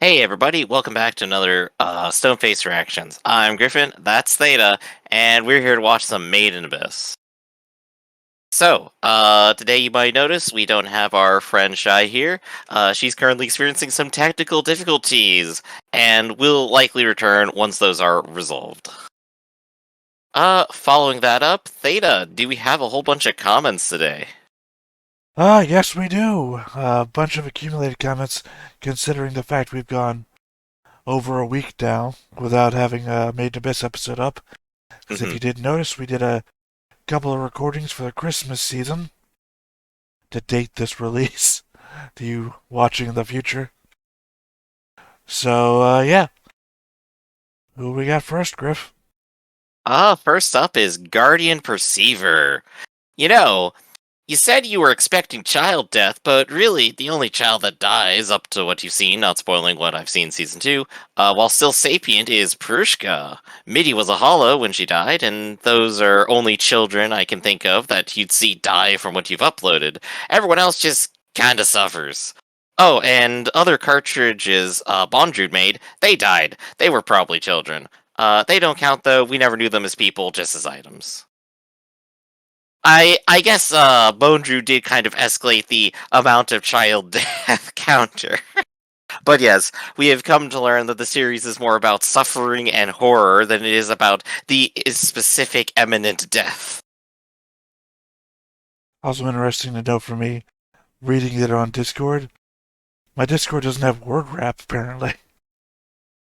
Hey everybody, welcome back to another Stoneface Reactions. I'm Griffin, that's Theta, and we're here to watch some Made in Abyss. Today you might notice we don't have our friend Shy here. She's currently experiencing some technical difficulties, and will likely return once those are resolved. Following that up, Theta, do we have a whole bunch of comments today? Yes, we do. A bunch of accumulated comments, considering the fact we've gone over a week now without having a Made in Abyss episode up. Because if Mhm. you didn't notice, we did a couple of recordings for the Christmas season to date this release to you watching in the future. Yeah. Who we got first, Griff? First up is Guardian Perceiver. You know, You said you were expecting child death, but really, the only child that dies, up to what you've seen, not spoiling what I've seen season 2, while still sapient, is Prushka. Midi was a hollow when she died, and those are only children I can think of that you'd see die from what you've uploaded. Everyone else just kinda suffers. Oh, and other cartridges Bondrude made, they died. They were probably children. They don't count though, we never knew them as people, just as items. I guess Bone Drew did kind of escalate the amount of child death counter. But yes, we have come to learn that the series is more about suffering and horror than it is about the specific imminent death. Also interesting to note for me, reading it on Discord. My Discord doesn't have word wrap, apparently.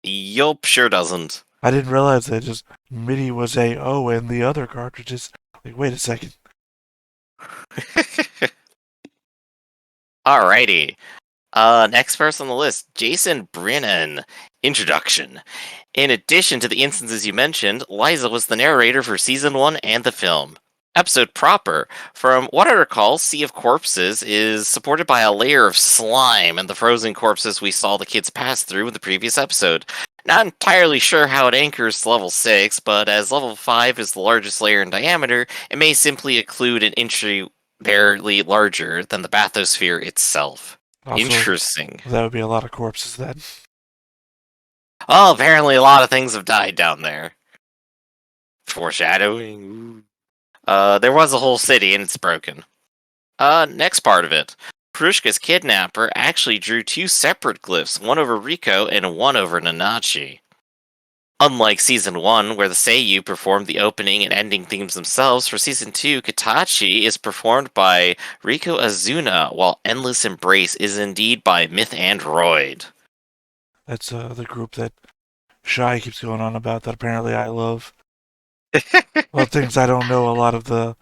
Yup, sure doesn't. I didn't realize that just MIDI was a O and the other cartridges. Like, wait a second. Alrighty. Next person on the list, Jason Brennan. Introduction. In addition to the instances you mentioned, Liza was the narrator for season 1 and the film. Episode proper, from what I recall, Sea of Corpses is supported by a layer of slime and the frozen corpses we saw the kids pass through in the previous episode. Not entirely sure how it anchors to level 6, but as level 5 is the largest layer in diameter, it may simply include an entry barely larger than the bathysphere itself. Also, Interesting. that would be a lot of corpses then. Oh, apparently a lot of things have died down there. Foreshadowing. There was a whole city and it's broken. Next part of it. Prushka's kidnapper actually drew two separate glyphs, one over Riko and one over Nanachi. Unlike Season 1, where the Seiyu performed the opening and ending themes themselves, for Season 2, Katachi is performed by Riko Azuna, while Endless Embrace is indeed by Myth Android. That's the group that Shy keeps going on about that apparently I love. Well, things I don't know a lot of the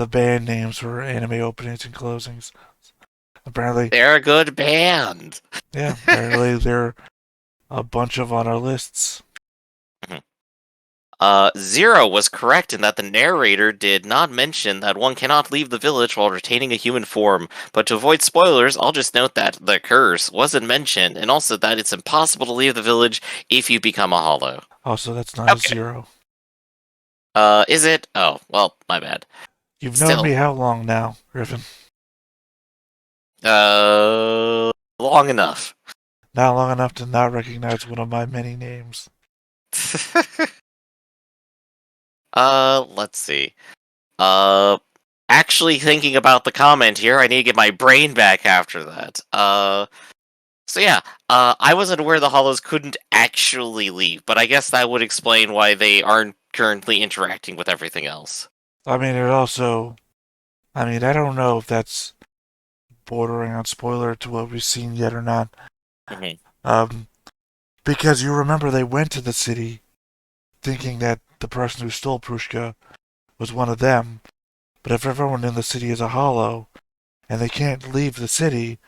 band names for anime openings and closings. Apparently, They're a good band. yeah, apparently they're a bunch of on our lists. Zero was correct in that the narrator did not mention that one cannot leave the village while retaining a human form, but to avoid spoilers, I'll just note that the curse wasn't mentioned, and also that it's impossible to leave the village if you become a hollow. Also, that's not a Okay. zero. Is it? Oh, well, my bad. You've known me Still. how long now, Griffin? Long enough. Not long enough to not recognize one of my many names. Let's see. Uh, actually thinking about the comment here, I need to get my brain back after that. I wasn't aware the Hollows couldn't actually leave, but I guess that would explain why they aren't currently interacting with everything else. I mean, it also. I mean, I don't know if that's bordering on spoiler to what we've seen yet or not. Mhm. Um, because you remember they went to the city thinking that the person who stole Prushka was one of them. But if everyone in the city is a hollow and they can't leave the city,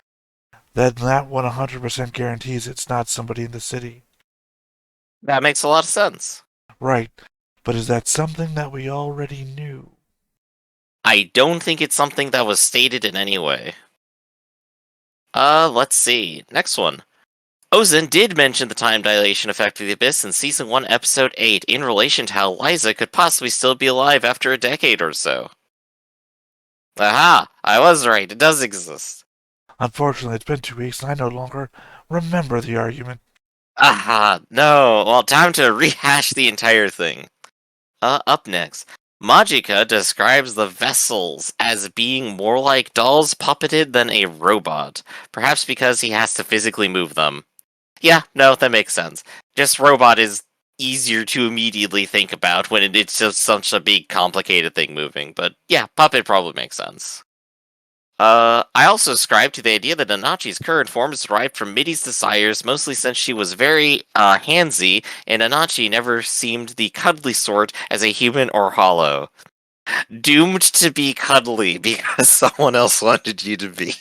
then that 100% guarantees it's not somebody in the city. That makes a lot of sense. Right. But is that something that we already knew? I don't think it's something that was stated in any way. Let's see. Next one. Ozen did mention the time dilation effect of the Abyss in Season 1, Episode 8, in relation to how Liza could possibly still be alive after a decade or so. Aha! I was right, it does exist. Unfortunately, it's been 2 weeks and I no longer remember the argument. Aha, no. Well, time to rehash the entire thing. Up next. Majika describes the vessels as being more like dolls puppeted than a robot, perhaps because he has to physically move them. Yeah, no, that makes sense. Just robot is easier to immediately think about when it's just such a big, complicated thing moving, but yeah, puppet probably makes sense. I also ascribe to the idea that Nanachi's current form is derived from Midi's desires, mostly since she was very, handsy, and Nanachi never seemed the cuddly sort as a human or hollow. Doomed to be cuddly because someone else wanted you to be.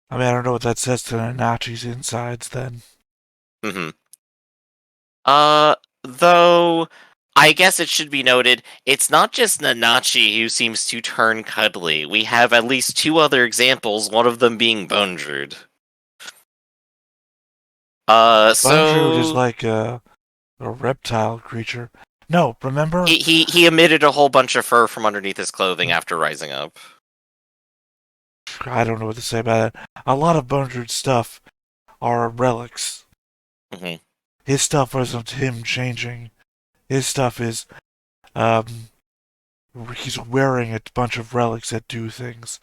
I mean, I don't know what that says to Nanachi's insides then. hmm Uh, though, I guess it should be noted, it's not just Nanachi who seems to turn cuddly. We have at least two other examples, one of them being Bonjude. Bunjude is So like a reptile creature. No, remember? he emitted a whole bunch of fur from underneath his clothing after rising up. I don't know what to say about that. A lot of Bunjude's stuff are relics. hmm His stuff wasn't him changing. His stuff is, um, he's wearing a bunch of relics that do things.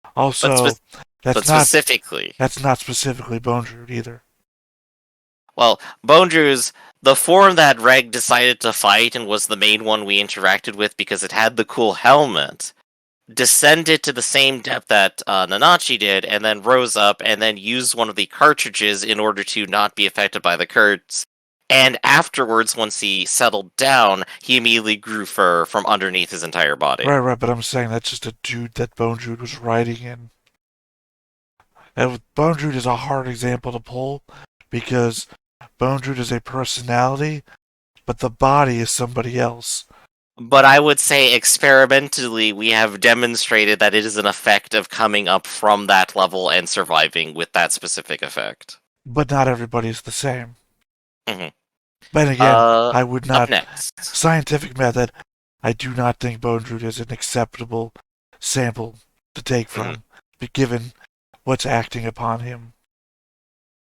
But Also, but that's not specifically, that's not specifically Bunjude either. well, Bonju's the form that Reg decided to fight and was the main one we interacted with because it had the cool helmet. Descended to the same depth that Nanachi did, and then rose up and then used one of the cartridges in order to not be affected by the curse. And afterwards, once he settled down, he immediately grew fur from underneath his entire body. Right, but I'm saying that's just a dude that Bunjude was riding in. And Bunjude is a hard example to pull because Bunjude is a personality, but the body is somebody else. But I would say experimentally, we have demonstrated that it is an effect of coming up from that level and surviving with that specific effect. But not everybody is the same. hmm But again, I would Up not. next. Scientific method, I do not think Bunjude is an acceptable sample to take Mhm. from, but given what's acting upon him.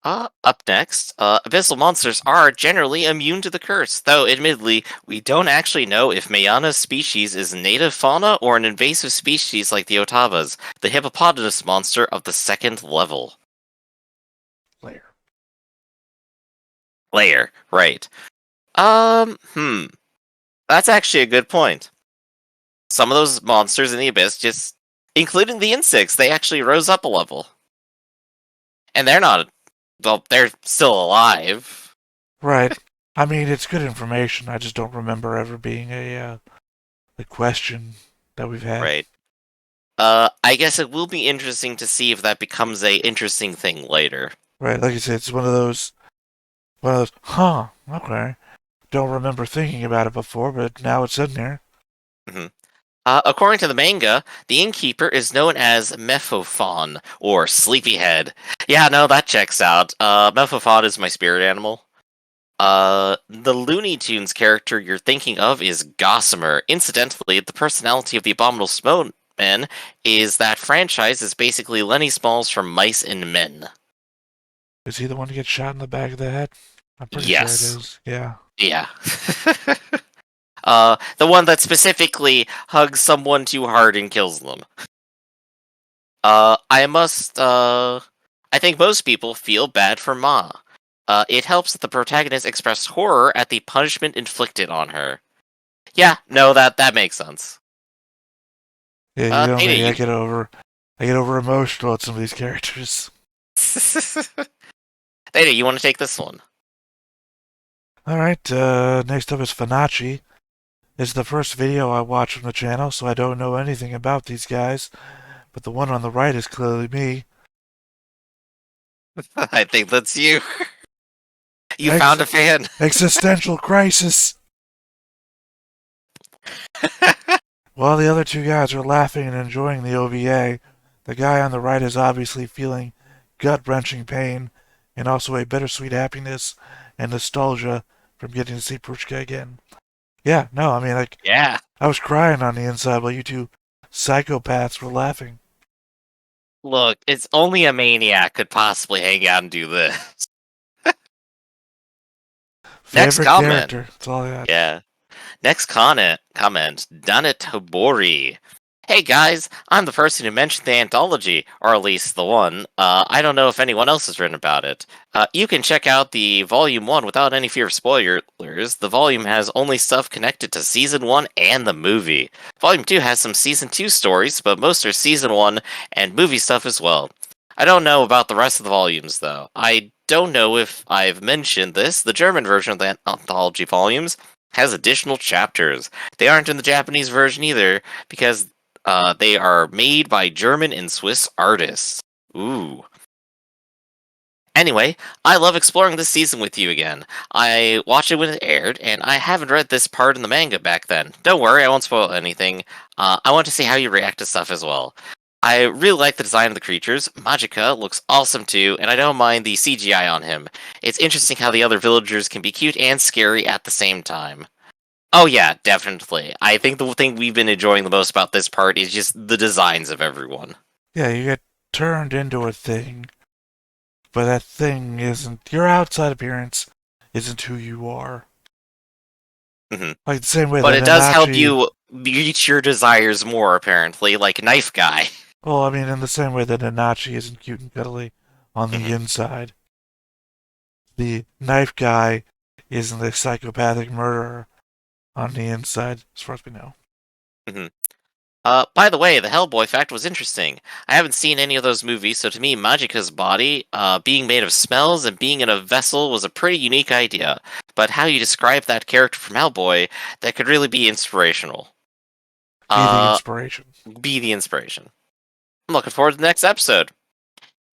Up next, abyssal monsters are generally immune to the curse, though admittedly, we don't actually know if Mayana's species is native fauna or an invasive species like the Otavas, the hippopotamus monster of the second level. Layer. Layer, right. That's actually a good point. Some of those monsters in the abyss just, including the insects, they actually rose up a level. And they're not, well, they're still alive. Right. I mean, it's good information. I just don't remember ever being a question that we've had. Right. I guess it will be interesting to see if that becomes a interesting thing later. Right, like I said, it's one of those, okay. Don't remember thinking about it before, but now it's in there. Mhm. According to the manga, the innkeeper is known as Mephophon, or Sleepyhead. Yeah, no, that checks out. Mephophon is my spirit animal. The Looney Tunes character you're thinking of is Gossamer. Incidentally, the personality of the Abominable Snowman is that franchise is basically Lenny Smalls from Mice and Men. Is he the one to get shot in the back of the head? I'm pretty sure it Yes. is. Yeah. Yeah. The one that specifically hugs someone too hard and kills them. I think most people feel bad for Ma. It helps that the protagonist expressed horror at the punishment inflicted on her. Yeah, no, that makes sense. Yeah, you know Data, me, you. I get over emotional at some of these characters. Data, you want to take this one? Alright, next up is Fanachi. It's the first video I watched from the channel, so I don't know anything about these guys, but the one on the right is clearly me. I think that's you. You Ex- found a fan. Existential crisis! While the other two guys are laughing and enjoying the OVA, the guy on the right is obviously feeling gut-wrenching pain and also a bittersweet happiness and nostalgia from getting to see Pruchka again. Yeah, no, I mean, like, Yeah. I was crying on the inside while you two psychopaths were laughing. Look, it's only a maniac could possibly hang out and do this. Next Favorite comment. character. That's all I got. Yeah. Next comment, Dunnet Hobori. Hey guys, I'm the person who mentioned the anthology, or at least the one. I don't know if anyone else has written about it. You can check out the Volume 1 without any fear of spoilers. The volume has only stuff connected to Season 1 and the movie. Volume 2 has some Season 2 stories, but most are Season 1 and movie stuff as well. I don't know about the rest of the volumes, though. I don't know if I've mentioned this. The German version of the anthology volumes has additional chapters. They aren't in the Japanese version either, because they are made by German and Swiss artists. Ooh. Anyway, I love exploring this season with you again. I watched it when it aired, and I haven't read this part in the manga back then. Don't worry, I won't spoil anything. I want to see how you react to stuff as well. I really like the design of the creatures. Magica looks awesome too, and I don't mind the CGI on him. It's interesting how the other villagers can be cute and scary at the same time. Oh yeah, definitely. I think the thing we've been enjoying the most about this part is just the designs of everyone. Yeah, you get turned into a thing, but that thing isn't. Your outside appearance isn't who you are. hmm Like the same way But that it does help Anachi. you reach your desires more, apparently, like Knife Guy. Well, I mean, in the same way that Anachi isn't cute and cuddly on the hmm inside, the knife guy isn't a psychopathic murderer on the inside, as far as we know. hmm by the way, the Hellboy fact was interesting. I haven't seen any of those movies, so to me, Magica's body, being made of smells and being in a vessel was a pretty unique idea. But how you describe that character from Hellboy, that could really be inspirational. Be the Uh, inspiration. be the inspiration. I'm looking forward to the next episode.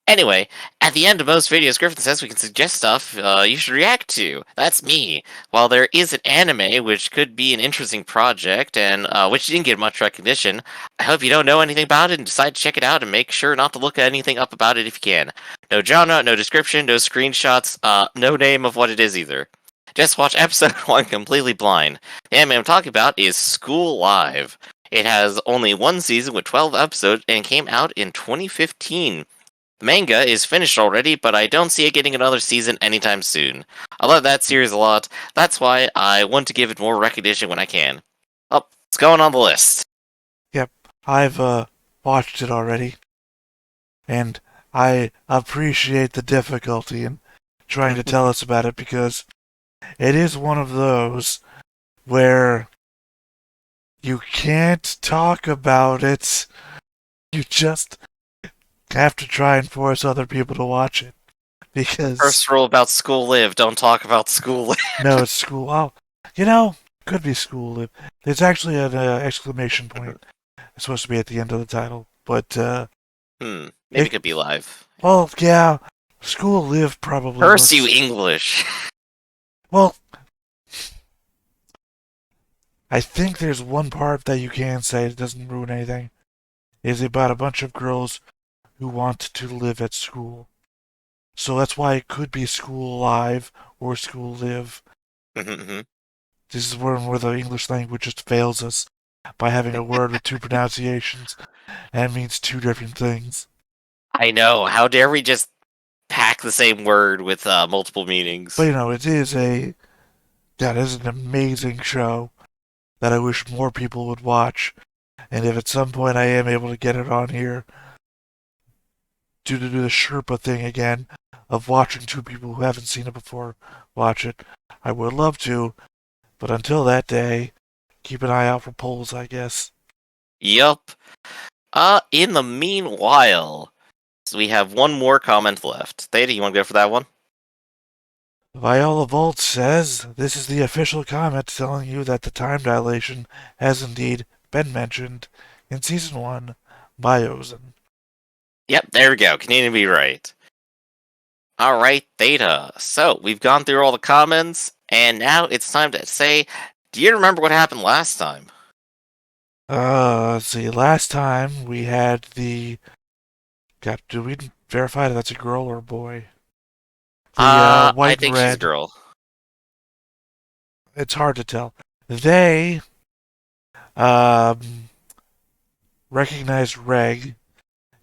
Anyway, at the end of most videos, Griffin says we can suggest stuff you should react to. That's me. While there is an anime which could be an interesting project and which didn't get much recognition, I hope you don't know anything about it and decide to check it out and make sure not to look anything up about it if you can. No genre, no description, no screenshots, no name of what it is either. Just watch episode 1 completely blind. The anime I'm talking about is School Live. It has only one season with 12 episodes and came out in 2015. The manga is finished already, but I don't see it getting another season anytime soon. I love that series a lot. That's why I want to give it more recognition when I can. Oh, it's going on the list. Yep, I've watched it already, and I appreciate the difficulty in trying to tell us about it because it is one of those where you can't talk about it. You just have to try and force other people to watch it because First rule about School Live, don't talk about School Live. no, it's school. Oh, you know, could be school live. There's actually an exclamation point. It's supposed to be at the end of the title, but Maybe it could be live. well, yeah, school live probably Curse you, works. English. Well, I think there's one part that you can say it doesn't ruin anything. Is about a bunch of girls who want to live at school. So that's why it could be school live or school live. This is where the English language just fails us by having a word with two pronunciations and it means two different things. I know. How dare we just pack the same word with multiple meanings? But you know, it is an amazing show that I wish more people would watch. And if at some point I am able to get it on here, to do the Sherpa thing again of watching two people who haven't seen it before watch it, I would love to. But until that day, keep an eye out for polls, I guess. Yup. In the meanwhile, so we have one more comment left. Theta, you want to go for that one? Viola Volt says, this is the official comment telling you that the time dilation has indeed been mentioned in Season 1 by Ozen. Yep, there we go. Continue to be right. Alright, Theta. So, we've gone through all the comments, and now it's time to say, do you remember what happened last time? Let's see, last time we had the... God, did we verify that that's a girl or a boy? The white I and think she's a red. girl. It's hard to tell. They recognize Reg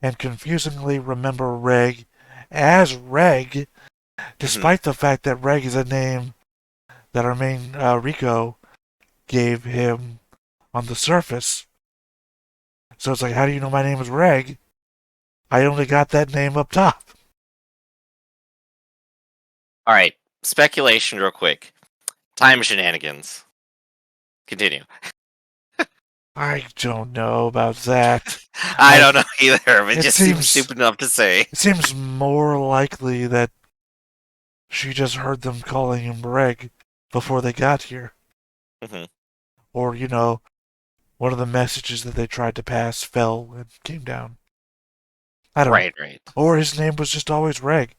and confusingly remember Reg as Reg, despite the fact that Reg is a name that our main Rico gave him on the surface. So it's like, how do you know my name is Reg? I only got that name up top. All right, speculation, real quick. Time shenanigans. Continue. I don't know about that. I don't know either, but it just seems seems stupid enough to say. it seems more likely that she just heard them calling him Reg before they got here. Hmm. Or, one of the messages that they tried to pass fell and came down. I don't know. Right. Or his name was just always Reg.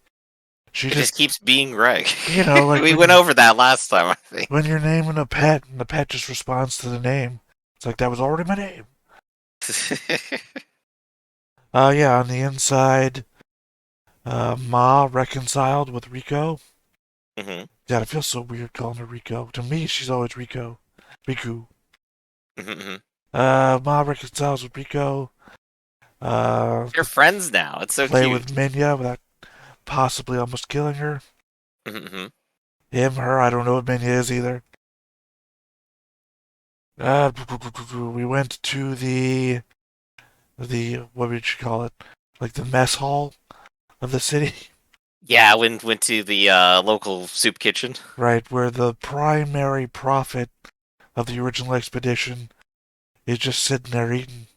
She It just keeps being Greg. like We went over that last time, I think. when you're naming a pet and the pet just responds to the name, it's like, that was already my name. Yeah, on the inside, Ma reconciled with Rico. Hmm. God, it feels so weird calling her Rico. To me, she's always Rico. Riku. Hmm. Ma reconciles with Rico. You're friends now. It's so Play cute. with Minya without possibly almost killing her. Hmm. Him, her, I don't know what Minya is either. We went to the what would you call it? Like the mess hall of the city. Yeah, went to the local soup kitchen. Right, where the primary prophet of the original expedition is just sitting there eating.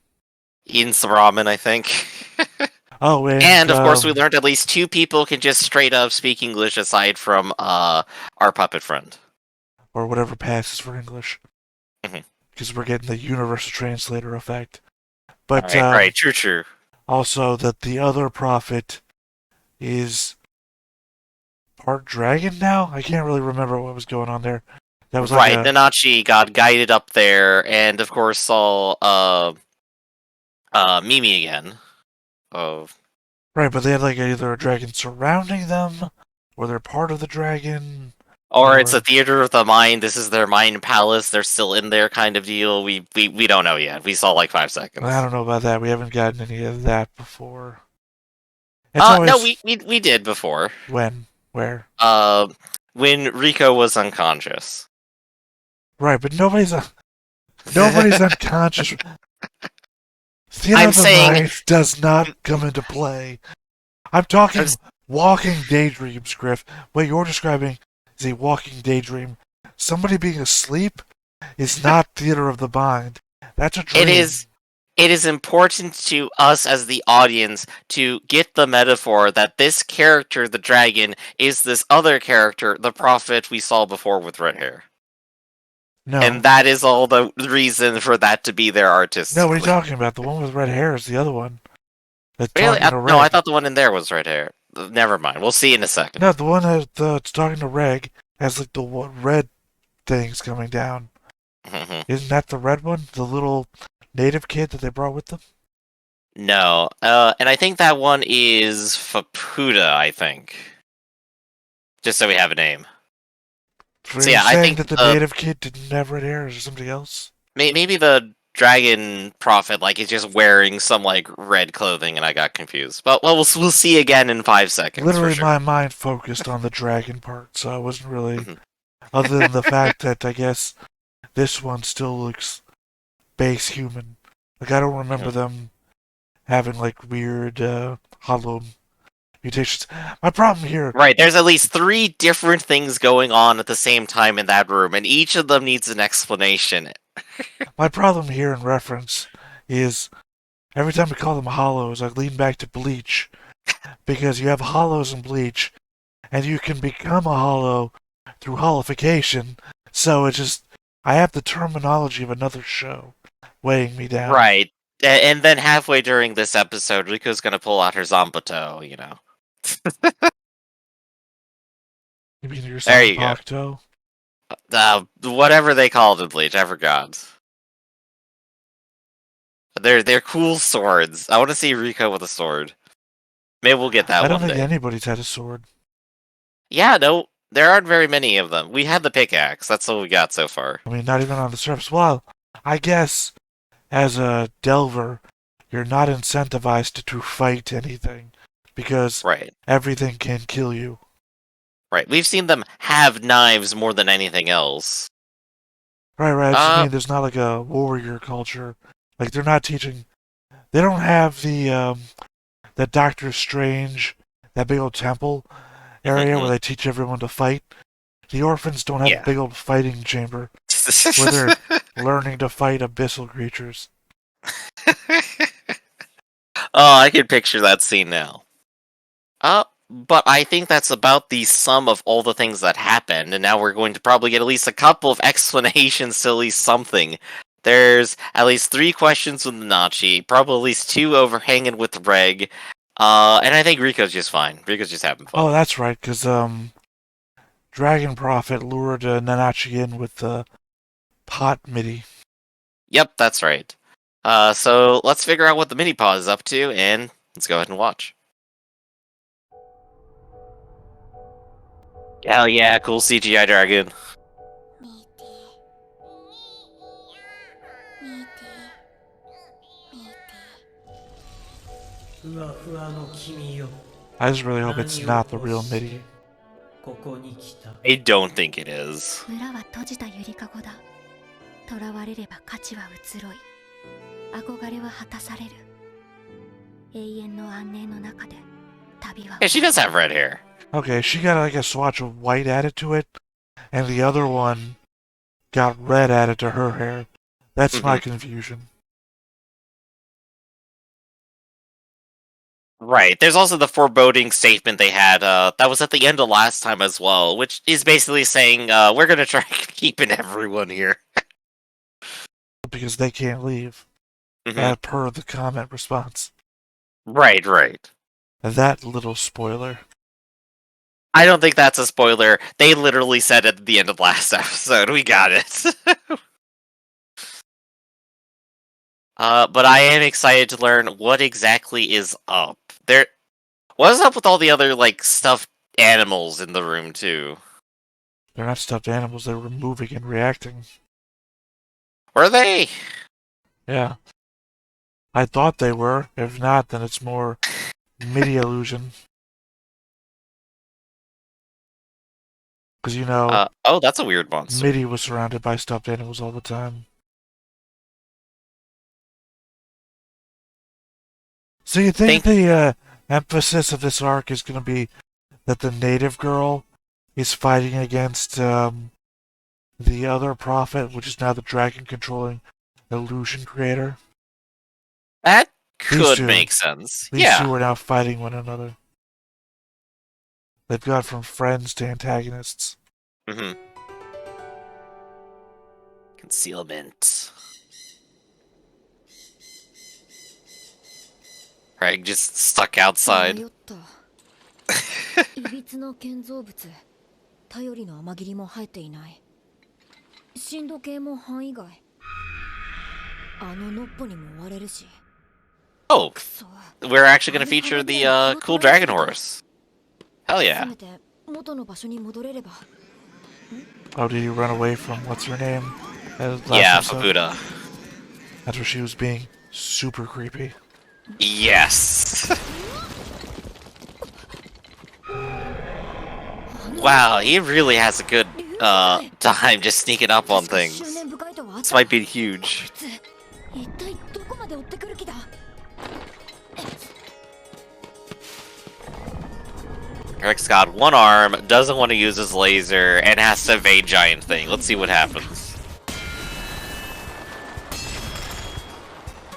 Eating some ramen, I think. Oh, And of course, we learned at least two people can just straight up speak English aside from our puppet friend. or whatever passes for English, Mhm. because we're getting the universal translator effect. But Right, true. also that the other prophet is part dragon now. I can't really remember what was going on there. That was like Right, Nanachi got guided up there, and of course saw Mimi again. Of right, but they had like either a dragon surrounding them, or they're part of the dragon. Or it's a theater of the mind. This is their mind palace. They're still in there, kind of deal. We don't know yet. We saw like 5 seconds. I don't know about that. We haven't gotten any of that before. It's always No, we did before. when, where, When Rico was unconscious. right? But nobody's unconscious. Theater I'm of the saying- mind does not come into play. I'm talking walking daydreams, Griff. What you're describing is a walking daydream. Somebody being asleep is not theater of the mind. That's a dream. It is important to us as the audience to get the metaphor that this character, the dragon, is this other character, the prophet we saw before with red hair. No. And that is all the reason for that to be there artistically. No, what are you talking about? The one with red hair is the other one. That's Really? talking to Reg. No, I thought the one in there was red hair. Never mind. We'll see in a second. No, the one that's talking to Reg has like the red things coming down. Isn't that the red one? The little native kid that they brought with them? No. And I think that one is Fapuda, I think. Just so we have a name. So yeah, I think that the native kid didn't have red hair, or is there somebody else? Maybe the dragon prophet is just wearing some red clothing, and I got confused. But we'll see again in 5 seconds. Literally, for sure. my mind focused on the dragon part, so I wasn't really. Other than the fact that I guess this one still looks base human. Like I don't remember them having weird hollow mutations. My problem here. Right, there's at least 3 different things going on at the same time in that room, and each of them needs an explanation. My problem here in reference is every time we call them hollows, I lean back to Bleach. Because you have hollows in Bleach, and you can become a hollow through hollification. So it's just, I have the terminology of another show weighing me down. Right, and then halfway during this episode, Riko's gonna pull out her Zambato, You mean your There you Zanpakuto? Whatever they called in Bleach, I forgot. They're cool swords. I want to see Riko with a sword. Maybe we'll get that one I don't think day. anybody's had a sword. Yeah, no, there aren't very many of them. We had the pickaxe. That's all we got so far. I mean, not even on the surface. Well, I guess as a delver, you're not incentivized to fight anything because everything can kill you. Right, we've seen them have knives more than anything else. Right. I just mean there's not like a warrior culture. Like they're not teaching. They don't have that Doctor Strange, that big old temple area where they teach everyone to fight. The orphans don't have a Yeah. big old fighting chamber where they're learning to fight abyssal creatures. Oh, I can picture that scene now. But I think that's about the sum of all the things that happened, and now we're going to probably get at least a couple of explanations to at least something. There's at least 3 questions with Nachi, probably at least 2 overhanging with Reg, and I think Rico's just fine. Rico's just having fun. Oh, that's right, because Dragon Prophet lured Nanachi in with the pot MIDI. Yep, that's right. So let's figure out what the mini-pod is up to, and let's go ahead and watch. Hell yeah, cool CGI dragon. ふわふわの君よ I just really hope it's not the real MIDI. ここに来た I don't think it is. 村は閉じたゆりかごだ。囚われれば価値は移ろい。憧れは果たされる。永遠の安寧の中で旅は。 Yeah, she does have red hair. Okay, she got like a swatch of white added to it, and the other one got red added to her hair. That's my confusion. Right. There's also the foreboding statement they had that was at the end of last time as well, which is basically saying we're going to try keeping everyone here. Because they can't leave, as per the comment response. Right. That little spoiler. I don't think that's a spoiler. They literally said at the end of last episode. We got it. But I am excited to learn what exactly is up. What's up with all the other, like, stuffed animals in the room, too? They're not stuffed animals, they're moving and reacting. Were they? Yeah. I thought they were. If not, then it's more MIDI illusion. Because, you know, oh, that's a weird monster. MIDI was surrounded by stuffed animals all the time. So you think the emphasis of this arc is going to be that the native girl is fighting against the other prophet, which is now the dragon controlling illusion creator? That could make sense. These two are now fighting one another. They've gone from friends to antagonists. Concealment. Craig just stuck outside. いびつな建造物。頼りの雨霧も生えていない。震度計も範囲外。あののっぽにも追われるし。Oh, we're actually going to feature the cool dragon horse. Hell yeah. Oh, did he run away from what's her name? Yeah, Fukuda. That's where she was being super creepy. Yes. Wow, he really has a good time just sneaking up on things. This might be huge. Eric's got one arm, doesn't want to use his laser, and has to evade giant thing. Let's see what happens.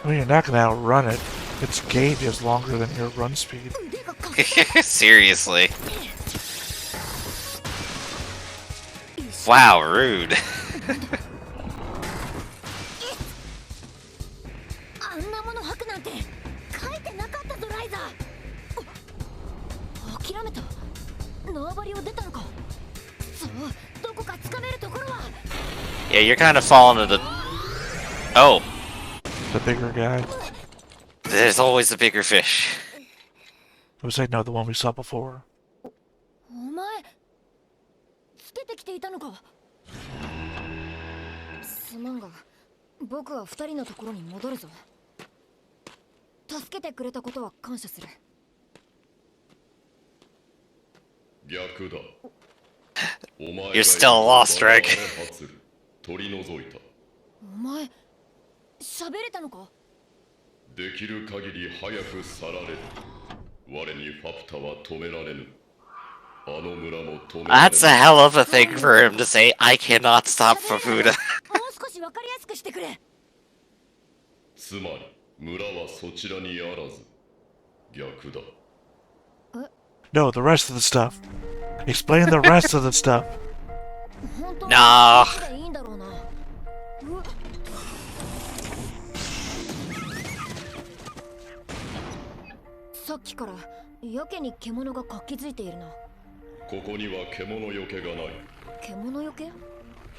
I mean, you're not going to outrun it. Its gauge is longer than your run speed. Seriously. Wow, rude. Yeah, you're kind of falling into the... Oh. The bigger guy. There's always the bigger fish. I was like, no, the one we saw before. すまんが、僕は二人のところに戻るぞ。助けてくれたことは感謝する。逆だ。You're still lost, Rick. 取り除いた。お前喋れたのか？できる限り早く去られる。我にファプタは止められぬ。あの村も止められぬ。That's a hell of a thing for him to say. I cannot stop Fufuda. もう少しわかりやすくしてくれ。つまり村はそちらにあらず逆だ。No, the rest of the stuff. Explain the rest of the stuff. 本当 Nah. でいいんだろうな。さっきからやけに獣が活気づいているな。ここには獣よけがない。獣よけ？フ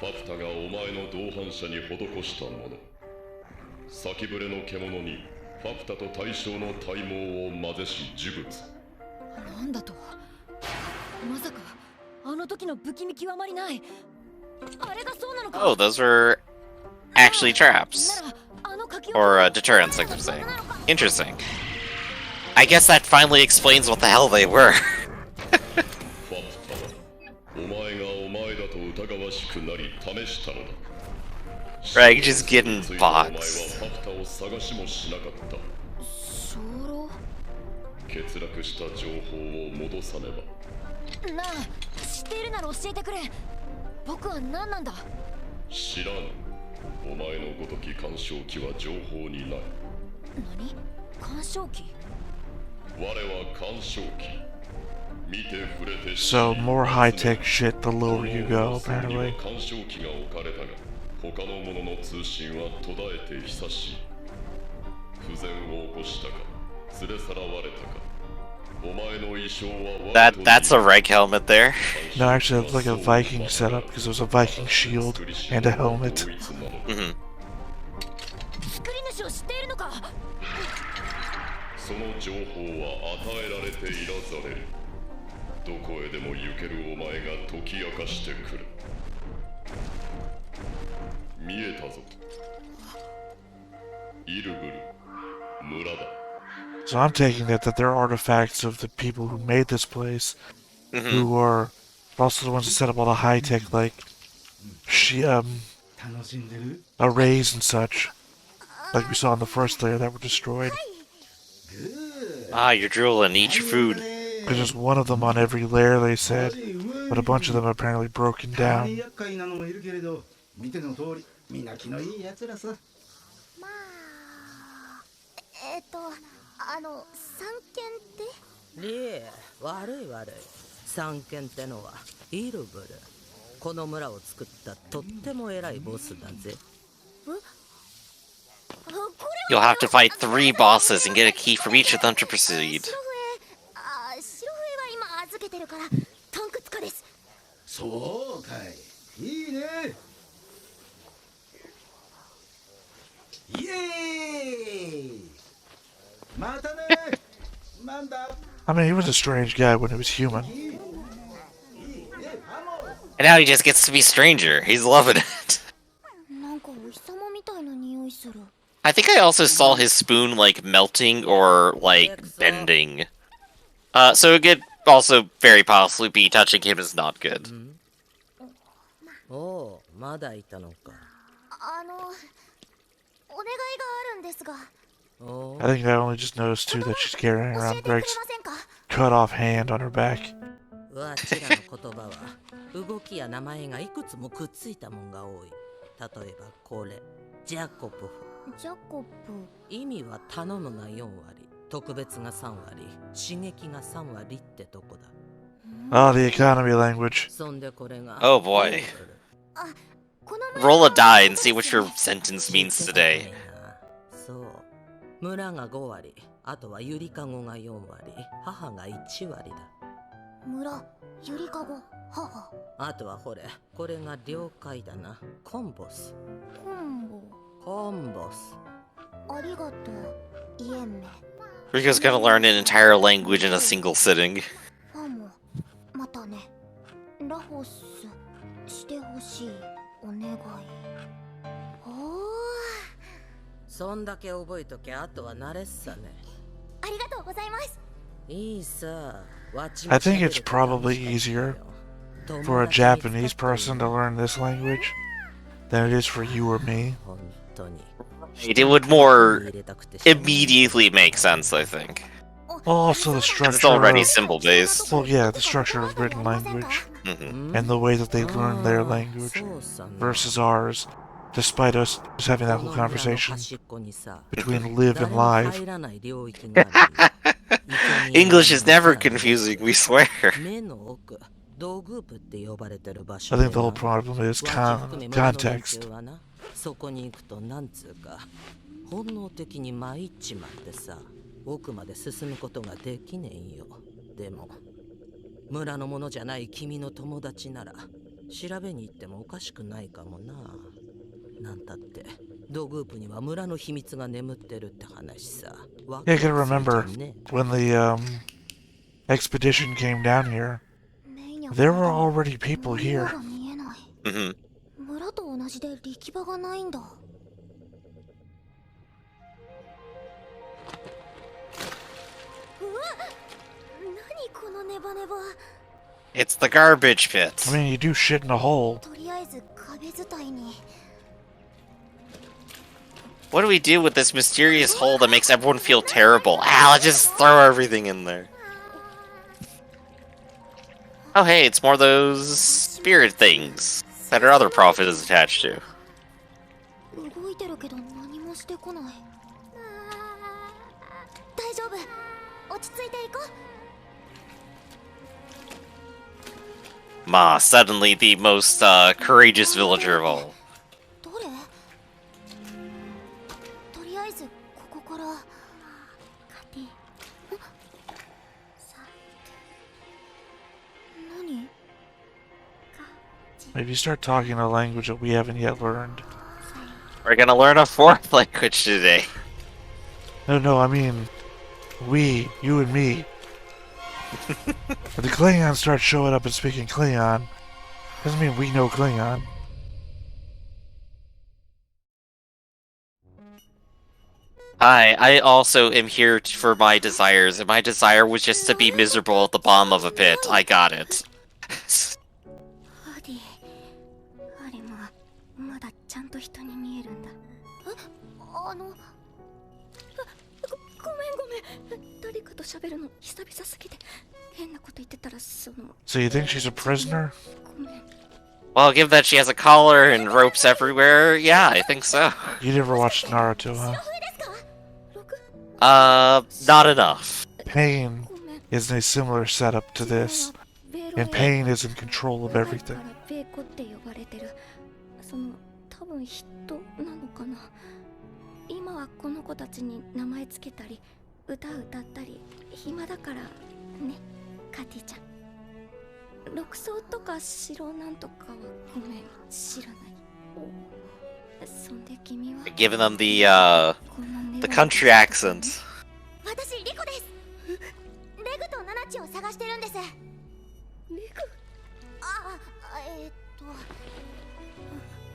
ァプタがお前の同伴者に施したもの。先触れの獣にファプタと対象の体毛を混ぜし呪物。なんだと？まさかあの時の不気味極まりない。あれがそうなのか？ Oh, those were actually traps. ならあの書き置き Or deterrents, like they're saying. Interesting. I guess that finally explains what the hell they were. ファプタはお前がお前だと疑わしくなり試したのだ。 Right, just getting お前は boxed. ファプタを探しもしなかった。精霊？欠落した情報を戻さねば。なあ、知っているなら教えてくれ。僕は何なんだ？知らぬ。お前のごとき干渉機は情報にない。何？干渉機？我は干渉機。見て触れて So more high-tech shit the lower you go, この apparently. 干渉機が置かれたが、他の者の通信は途絶えて久しい。不全を起こしたか、連れ去らわれたか。お前の衣装は That's a Reich helmet there. No, actually, it's like a Viking setup because there's a Viking shield and a helmet. Hmm. 作り主を知っているのか？その情報は与えられていらざれる。どこへでも行けるお前が解き明かしてくる。見えたぞ。イルブル、村だ。So I'm taking that they're artifacts of the people who made this place, who are also the ones that set up all the high-tech, like, arrays and such, like we saw in the first layer that were destroyed. Ah, you're drooling. Eat your food. Because there's one of them on every layer, they said, but a bunch of them are apparently broken down. 厄介なのもいるけれど、見ての通り、みんな気のいい奴らさ。まあ、三軒って？リエ、悪い悪い。三軒ってのはイルブル。この村を作ったとっても偉いボスだぜ。You'll have to fight 3 bosses and get a key from each of them to proceed. 白笛は今預けてるからタンク使です。そうかい。いいね。イエーイ。またね。なんだ。I mean, he was a strange guy when he was human. And now he just gets to be stranger. He's loving it. なんかお日様みたいな匂いする。 I think I also saw his spoon, like, melting or, like, bending. So it could also very possibly be touching him is not good. おお、まだいたのか。お願いがあるんですが。おお、 I think I only just noticed too that she's carrying 教え around てくれま Greg's せんか？ cut off hand on her back. わちらの言葉は動きや名前がいくつもくっついたもんが多い。例えばこれ、ジャコプフ。ジャコプ。意味は頼むが4割、特別が3割、刺激が3割ってとこだ。 Oh, the economy language. そんでこれが。 Oh boy. あ、この Roll a die and see what your sentence means today. そう。村が5割、あとはゆりかごが4割、母が1割だ。村、ゆりかご、母。あとはほれ、これが了解だな。コンボス。コンボ。コンボス。ありがとう、イエンメ。 Riko's gonna learn an entire language in a single sitting. ファモ、またね。ラホス、してほしい、お願い。おー。そんだけ覚えとけ、あとは慣れっさね。ありがとうございます。いいさ。 I think it's probably easier for a Japanese person to learn this language than it is for you or me. It would more immediately make sense, I think. Also, the 'Cause structure. it's already of, symbol-based. well, yeah, the structure of written language and the way that they learn their language versus ours. Despite us just having that whole conversation between live and live. English is never confusing, we swear. I think the whole problem is context. そこに行くとなんつうか本能的に参っちまってさ奥まで進むことができねえよ。でも村のものじゃない君の友達なら調べに行ってもおかしくないかもな。なんたってドグープには村の秘密が眠ってるって話さ。 Yeah, I can remember when the expedition came down here, there were already people here. Mm-hmm. 村と同じで力場がないんだ。うわ、何このネバネバ。 It's the garbage pit. I mean, you do shit in a hole. とりあえず壁伝いに。 What do we do with this mysterious hole that makes everyone feel terrible? Ah, let's just throw everything in there. Oh hey, it's more of those spirit things that our other prophet is attached to. 動いてるけど何もしてこない。大丈夫。落ち着いていこう。 Ma, suddenly the most courageous villager of all. どれ？とりあえずここから。カティ。さ。何？ Maybe start talking a language that we haven't yet learned. We're gonna learn a fourth language today. No, I mean, we, you and me. If the Klingons start showing up and speaking Klingon, doesn't mean we know Klingon. Hi, I also am here for my desires, and my desire was just to be miserable at the bottom of a pit. I got it. ハディ、あれまだちゃんと人に見えるんだ。ごめん。誰かと喋るの久々すぎて変なこと言ってたらその。So you think she's a prisoner? ごめん。 Well, given that she has a collar and ropes everywhere, yeah, I think so. You never watched Naruto, huh? Not enough. Pain is in a similar setup to this, and Pain is in control of everything. ベーコって呼ばれてる。その多分人なのかな。今はこの子たちに名前つけたり歌歌ったり暇だからね、カティちゃん。六層とか城なんとかはごめん知らない。そんで君は Giving them the country accent. 私リコです。レグとナナチを探してるんです。レグ？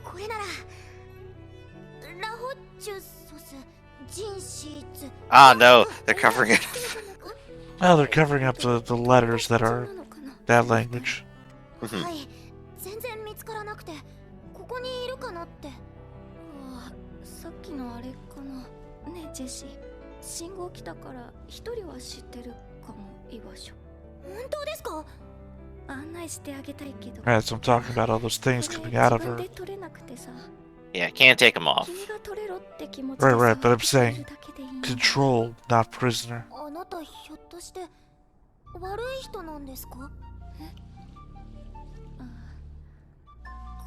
これならラホチュソスジンシーツ。 Ah, no, they're covering it. Oh, they're covering up the letters that are that language. はい、全然見つからなくてここにいるかなって。さっきのあれかな。ねえジェシー、信号来たから一人は知ってるかも居場所。本当ですか？案内してあげたいけど。 Right, so I'm talking about all those things coming out of her. で取れなくてさ。 Yeah, can't take them off. 君が取れろって気持ち Right, but I'm saying controlled, not prisoner. あなたひょっとして悪い人なんですか？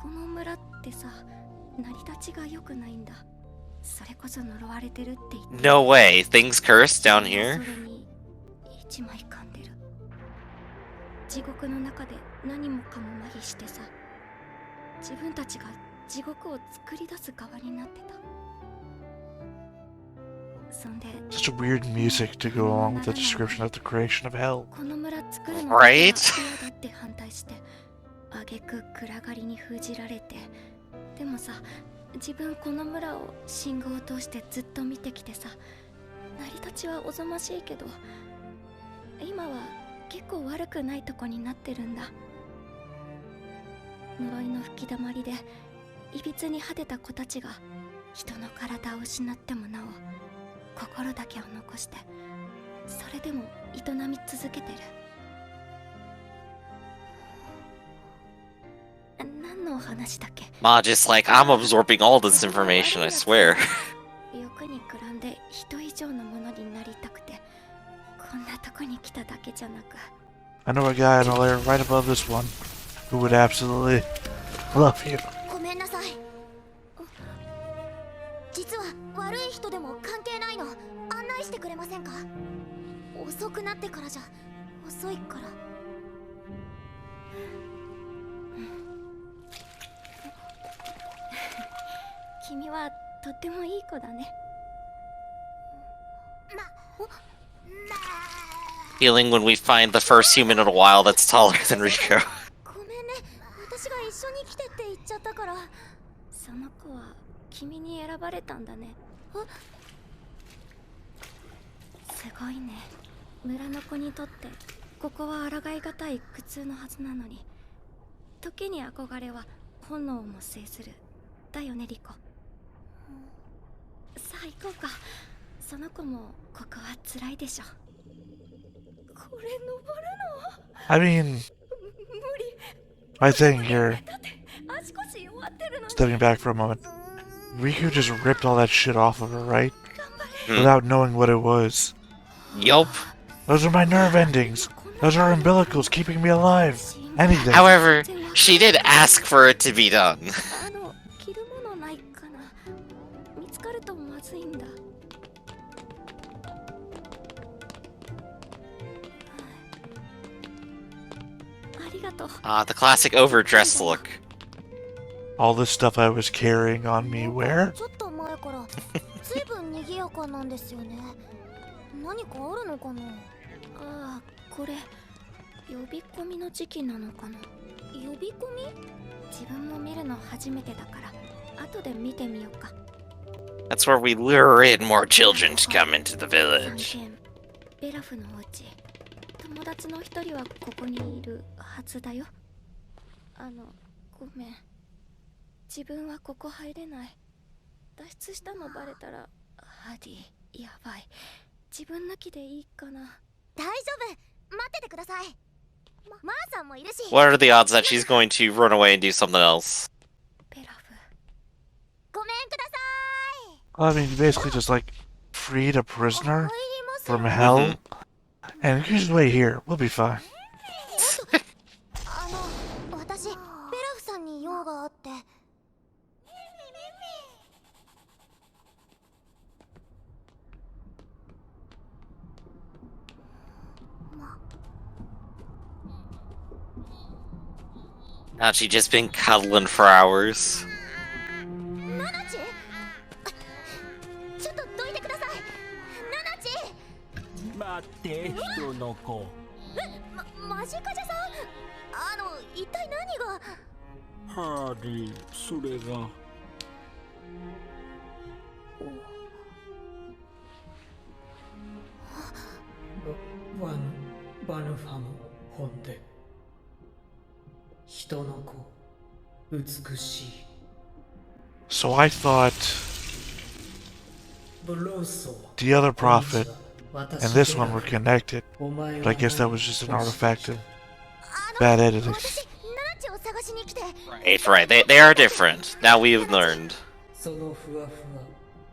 この村ってさ、成り立ちが良くないんだ。それこそ呪われてるって言って。 No way, things cursed down here? それに一枚噛んでる。地獄の中で何もかも麻痺してさ、自分たちが地獄を作り出す側になってた。そんで Such a weird music to go along with the description of the creation of hell. この村作るの Right? だって反対して挙句暗がりに封じられて。でもさ、自分この村を信号を通してずっと見てきてさ、成り立ちはおぞましいけど今は結構悪くないとこになってるんだ。呪いの吹き溜まりでいびつに果てた子たちが人の体を失ってもなお心だけを残してそれでも営み続けてる。何のお話だっけ。 Ma just like, I'm absorbing all this information, I swear. 欲にくらんで人以上のものになりたくてこんなとこに来ただけじゃなく。 I know a guy on a layer right above this one who would absolutely love you. ごめんなさい。実は悪い人でも関係ないの。案内してくれませんか。遅くなってからじゃ遅いから。君はとってもいい子だね。Feeling when we find the first human in a while that's taller than Rico. ごめんね、私が一緒に来てって言っちゃったから。その子は君に選ばれたんだね。すごいね。村の子にとってここは抗いがたい苦痛のはずなのに、時に憧れは本能をも制する。だよねリコ。さあ行こうか。その子もここは辛いでしょ。これ登るの？ I mean, I think you're 足腰弱ってるのに。 stepping back for a moment. Riku just ripped all that shit off of her, right? Hmm. Without knowing what it was. Yup. Those are my nerve endings. Those are umbilicals keeping me alive. Anything. However, she did ask for it to be done. 着るものないかな。見つかるとまずいんだ。ありがとう。Ah, the classic overdressed look. All this stuff I was carrying on me, where? ちょっと前から随分賑やかなんですよね。何かあるのかな。ああ、これ呼び込みの時期なのかな。呼び込み？自分も見るの初めてだから後で見てみようか。 That's where we lure in more children to come into the village. ベラフのお家。友達の一人はここにいるはずだよ。ごめん。自分はここ入れない。脱出したのバレたらハディやばい。自分抜きでいいかな。大丈夫。待っててください。マーさんもいるし。 What are the odds that she's going to run away and do something else? ベラフ。ごめんください。 I mean, you basically just like freed a prisoner from hell. And you just wait here. We'll be fine. 私ベラフさんに用があって。Now she just been cuddling for hours. ナナチ？ちょっとどいてください。ナナチ？待って人の子。マジカジャさん？一体何が？ハーディ、それが。バヌファム本で人の子美しい。 So I thought ブローソ the other prophet and this one were connected. But I guess that was just an artifact of bad editing. 私ナナチを探しに来て。 Right. They are different. Now we've learned. そのふわふわ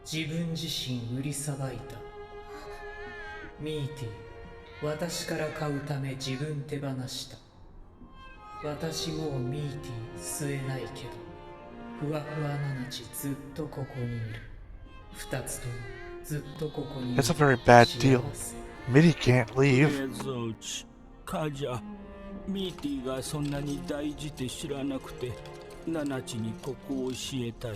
自分自身売りさばいた。ミーティ私から買うため自分手放した。私もうミーティ吸えないけどふわふわナナチずっとここにいる。二つともずっとここにいる。 That's a very bad deal. Mitty can't leave. ゾウチ、カジャ、ミーティがそんなに大事って知らなくてナナチにここを教えたよ。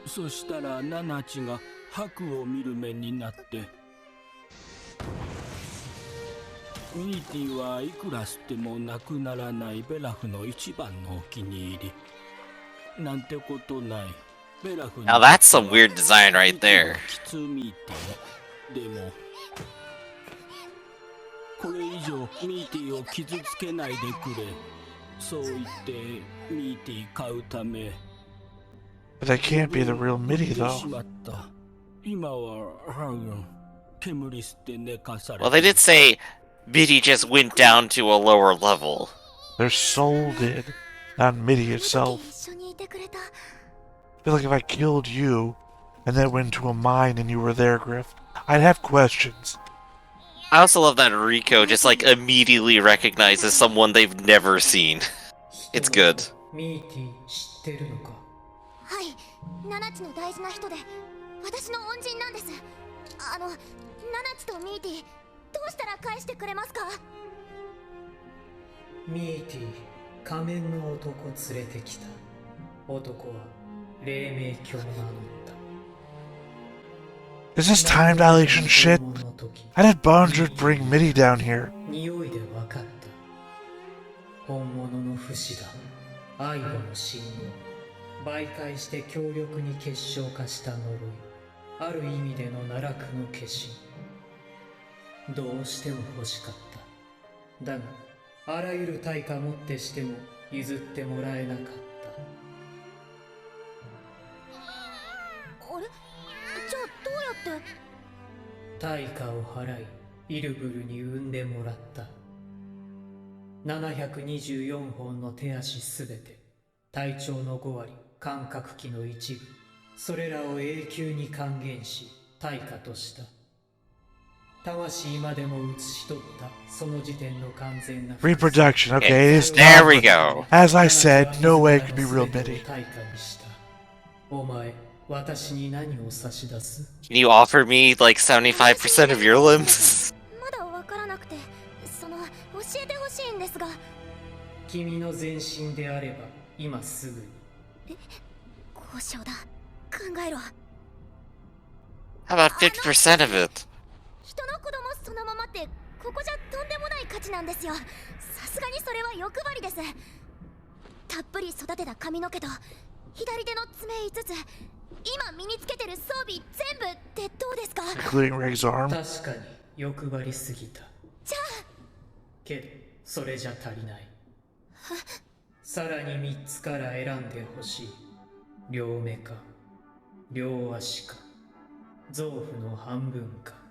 そしたらナナチが白を見る目になって、ミーティはいくら吸ってもなくならないベラフの一番のお気に入り。なんてことない。ベラフに Now that's some weird design right there. キツミーティでもこれ以上ミーティを傷つけないでくれ。そう言ってミーティー買うため But that can't be the real 戻 Mitty ってし though. まった。今は煙吸って寝かされて Well, they did say Biddy just went down to a lower level. Their soul did, not Mitty 一時 itself. 一緒にいてくれた。 I feel like if I killed you and then went into a mine and you were there, Griff, I'd have questions. I also love that Rico just like immediately recognizes someone they've never seen. It's good. ミーティ知ってるのか。はい、ナナチの大事な人で、私の恩人なんです。ナナチとミーティ、どうしたら返してくれますか？ミーティ仮面の男連れてきた。男は黎明鏡を名乗った。 Is this time dilation shit? How did Bondrewd bring Mitty down here? 匂いで分かった。本物の不死だ。愛護の信号。媒介して強力に結晶化した呪い。ある意味での奈落の化身。どうしても欲しかった。だが、あらゆる対価もってしても譲ってもらえなかった。あれ？じゃあどうやって？対価を払い、イルブルに産んでもらった。724本の手足すべて、体長の5割、感覚器の一部、それらを永久に還元し、対価とした。魂までも写し取ったその時点の完全な Reproduction, okay, it is There not. we go. As I said, no way it could be real Mitty. 対価にした。お前、私に何を差し出す？ Can you offer me like 75% of your limbs? まだわからなくて、教えてほしいんですが。君の全身であれば、今すぐに。交渉だ。考えろ。 How about 50% of it? 人の子供そのままってここじゃとんでもない価値なんですよ。さすがにそれは欲張りです。たっぷり育てた髪の毛と左手の爪5つ、今身につけてる装備全部ってどうですか？ Including Rig's arm. 確かに欲張りすぎた。じゃあけどそれじゃ足りない。さらに3つから選んでほしい。両目か両足か臓腑の半分か。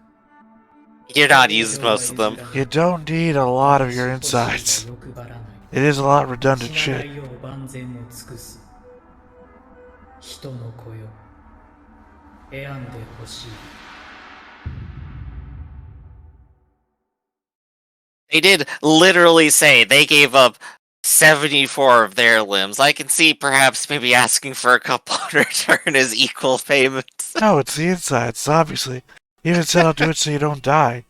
You're not using most of them. You don't need a lot of your insides. It is a lot of redundant shit. 万全を尽くす。人の子よ、選んでほしい。 They did literally say they gave up 74 of their limbs. I can see perhaps maybe asking for a couple in return as equal payments. No, it's the insides, obviously. You even said I'll do it so you don't die.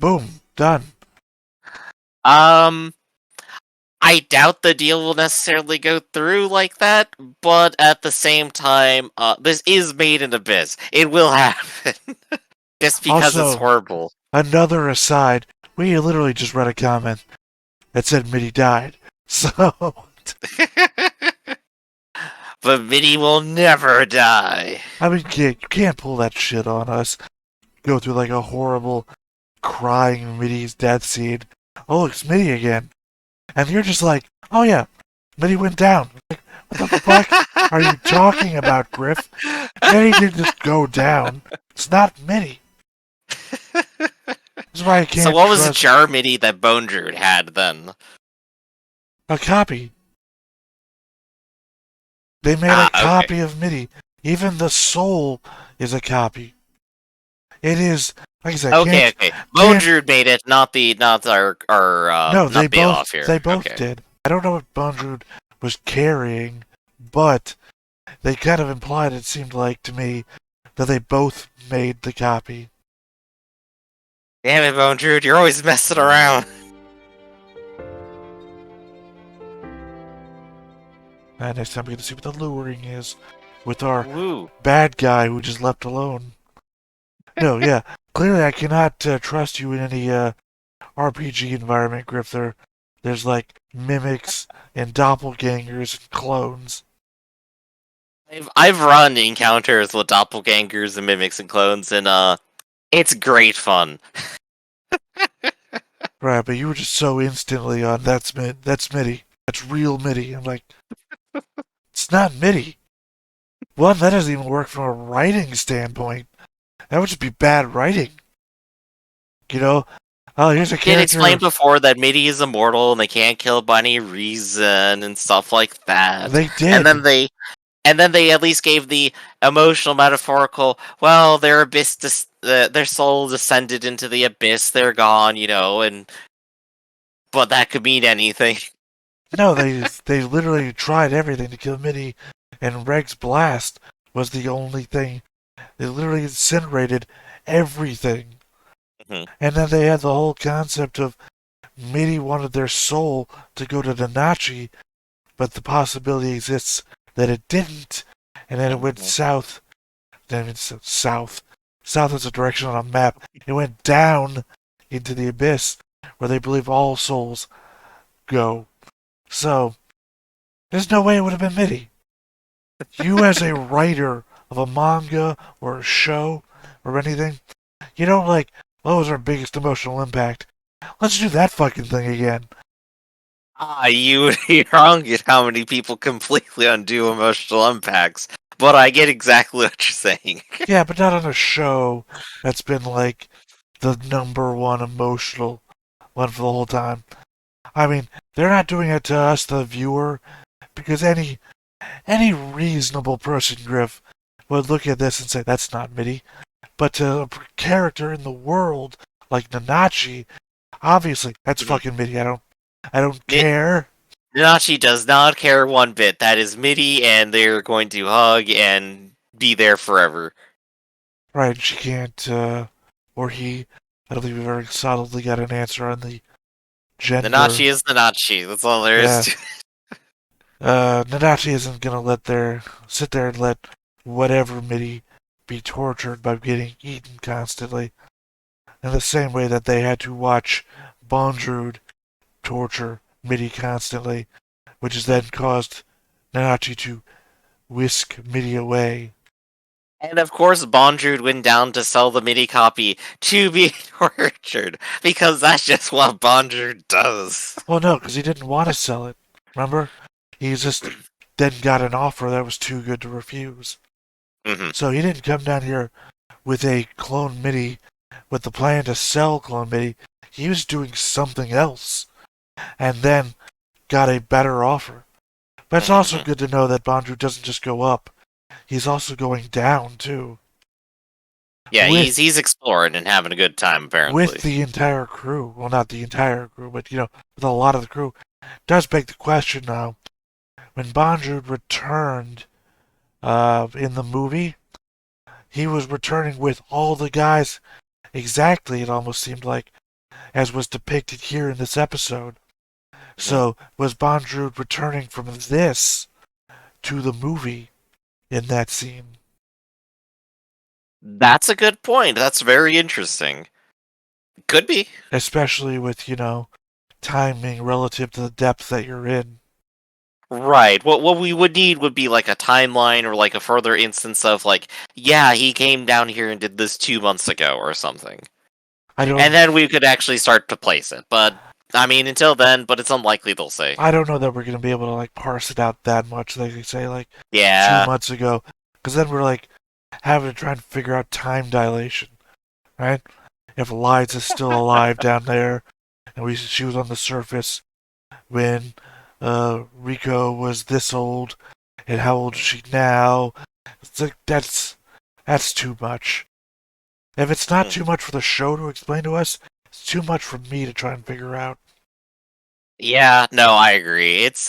Boom, done. I doubt the deal will necessarily go through like that, but at the same time, this is made in Abyss. It will happen. Just because Also, it's horrible. Another aside, we literally just read a comment that said Mitty died. So... But Mitty will never die. I mean, you can't pull that shit on us. Go through like a horrible crying Mitty's death scene. Oh, it's Mitty again. And you're just like, oh yeah, Mitty went down. Like, what the fuck are you talking about, Griff? Mitty didn't just go down. It's not Mitty. That's why I can't So what was the trust jar Mitty that Bone Druid had then? a copy. They made a copy of Mitty. Even the soul is a copy. It is, like I said, Okay. Bone Druid made it, not our no, not they Bailoff here. both did. I don't know what Bondrewd was carrying, but they kind of implied, it seemed like to me, that they both made the copy. Damn it, Bone Druid, you're always messing around. And next time we get to see what the luring is with our Woo. bad guy who just left alone. No, yeah, clearly I cannot trust you in any RPG environment, Griff. There's like mimics and doppelgangers and clones. I've run encounters with doppelgangers and mimics and clones, and it's great fun. Right, but you were just so instantly on that's MIDI. That's real MIDI. I'm like, it's not MIDI. One, that doesn't even work from a writing standpoint. That would just be bad writing. You know? Oh, here's a Did character. explain before that MIDI is immortal and they can't kill by any reason and stuff like that. They did. And then they at least gave the emotional metaphorical. Well, their their soul descended into the abyss. They're gone, but that could mean anything. No, they literally tried everything to kill MIDI, and Reg's blast was the only thing. They literally incinerated everything. Mhm. And then they had the whole concept of MIDI wanted their soul to go to Nanachi, but the possibility exists that it didn't, and then it went south. Then it's south. South is a direction on a map. It went down into the abyss, where they believe all souls go. So, there's no way it would have been MIDI. You, as a writer of a manga or a show or anything, you don't like, what was our biggest emotional impact? Let's do that fucking thing again. You're wrong at how many people completely undo emotional impacts. But I get exactly what you're saying. Yeah, but not on a show that's been like the number one emotional one for the whole time. I mean, they're not doing it to us, the viewer, because any reasonable person, Griff, would look at this and say, that's not MIDI. But to a character in the world like Nanachi, obviously, that's fucking MIDI. I don't care. Nanachi does not care one bit. That is MIDI, and they're going to hug and be there forever. Right, she can't, or he, I don't think we've ever solidly got an answer on the gender. Nanachi is Nanachi. That's all there is to it. Nanachi isn't gonna sit there and let whatever MIDI be tortured by getting eaten constantly. In the same way that they had to watch Bondrewd torture MIDI constantly, which has then caused Nanachi to whisk MIDI away. And of course, Bondrewd went down to sell the MIDI copy to be tortured, because that's just what Bondrewd does. Well, no, because he didn't want to sell it. Remember? He just then got an offer that was too good to refuse. Mm-hmm. So he didn't come down here with a clone MIDI with the plan to sell clone MIDI. He was doing something else and then got a better offer. But it's also good to know that Bondrewd doesn't just go up. He's also going down, too. Yeah, he's exploring and having a good time, apparently. With the entire crew. Well, not the entire crew, but, with a lot of the crew. It does beg the question now. When Bondrewd returned in the movie, he was returning with all the guys exactly, it almost seemed like, as was depicted here in this episode. So, was Bondrewd returning from this to the movie in that scene? That's a good point. That's very interesting. Could be. Especially with, timing relative to the depth that you're in. Right. What we would need would be like a timeline or like a further instance of like, yeah, he came down here and did this 2 months ago or something. And then we could actually start to place it. But I mean, until then, but it's unlikely they'll say. I don't know that we're going to be able to like parse it out that much. Like they say, like 2 months ago, because then we're like having to try and figure out time dilation, right? If Liza's still alive down there, and she was on the surface when Rico was this old, and how old is she now? It's like that's too much. If it's not too much for the show to explain to us, it's too much for me to try and figure out. Yeah, no, I agree. It's